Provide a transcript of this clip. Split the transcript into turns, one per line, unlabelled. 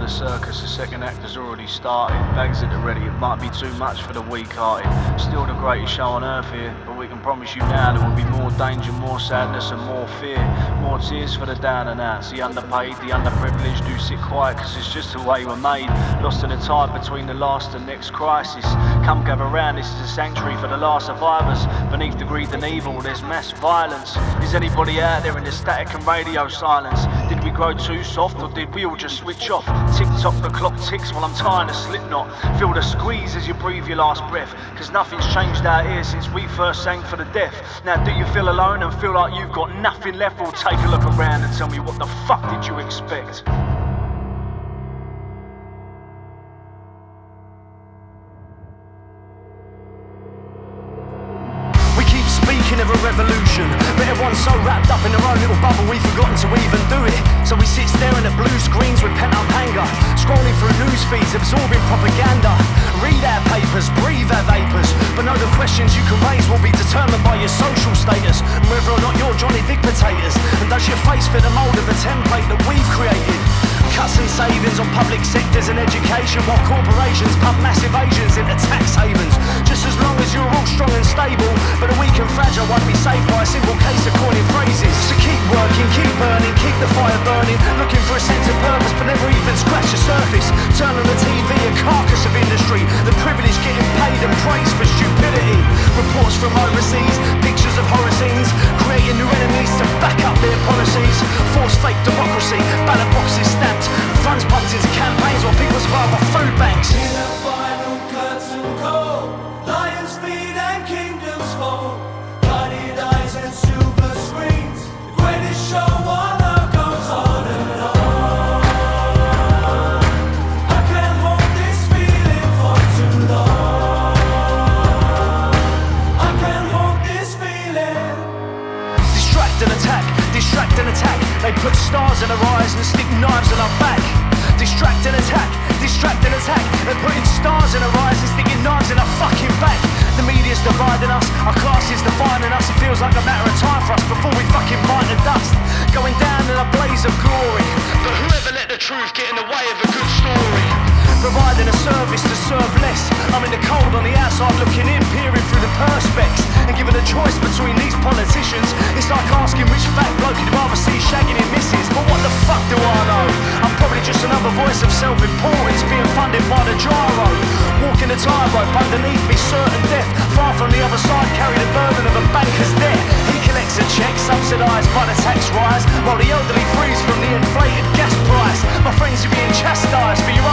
the circus, the second act has already started. Bags at the ready, it might be too much for the weak-hearted. Still the greatest show on earth here, but we can promise you now there will be more danger, more sadness and more fear. More tears for the down and outs, the underpaid, the underprivileged do sit quiet cause it's just the way we're made. Lost in the tide between the last and next crisis. Come gather round, this is a sanctuary for the last survivors. Beneath the greed and evil there's mass violence. Is anybody out there in the static and radio silence? Did we grow too soft or did we all just switch off? Tick tock, the clock ticks while I'm tying a slip knot. Feel the squeeze as you breathe your last breath, cause nothing's changed out here since we first sang for the deaf. Now do you feel alone and feel like you've got nothing left? Well, take a look around and tell me what the fuck did you expect?
Speaking of a revolution, but everyone's so wrapped up in their own little bubble we've forgotten to even do it. So we sit staring at blue screens with pent-up anger, scrolling through news feeds, absorbing propaganda. Read our papers, breathe our vapours, but know the questions you can raise will be determined by your social status and whether or not you're Johnny Big Potatoes. And does your face fit the mould of the template that we've created? Cuts and savings on public sectors and education, while corporations pump massive Asians into tax havens. Just as long as you're all strong and stable, but the weak and fragile won't be saved by a simple case of coining phrases. So keep working, keep burning, keep the fire burning, looking for a sense of purpose but never even scratch the surface. Turn on the TV, a carcass of industry, the privileged getting paid and praised for stupidity. Reports from overseas, pictures of horror scenes, creating new enemies to back up their policies. Force fake democracy, ballot boxes stamped, funds pumped into campaigns while people survive off food banks.
In a final curtain call, lions feed and kingdoms fall, blinded eyes and silver screens, the greatest show on earth goes on and on. I can't hold this feeling for too long. I can't hold this feeling.
Distract and attack, distract and attack. They put stars in our eyes and stick knives in our back. Distract and attack, distract and attack. They're putting stars in our eyes and sticking knives in our fucking back. The media's dividing us, our class is defining us. It feels like a matter of time for us before we fucking bite the dust. Going down in a blaze of glory, but whoever let the truth get in the way of a good story? Providing a service to serve less. I'm in the cold on the outside looking in, peering through the perspex, and given a choice between these politicians, it's like asking which fat bloke you'd rather see shagging in misses. But what the fuck do I know? I'm probably just another voice of self-importance being funded by the gyro. Walking the tightrope underneath me, certain death. Far from the other side, carry the burden of a banker's debt. He collects a check subsidised by the tax rise, while the elderly freeze from the inflated gas price. My friends are being chastised for your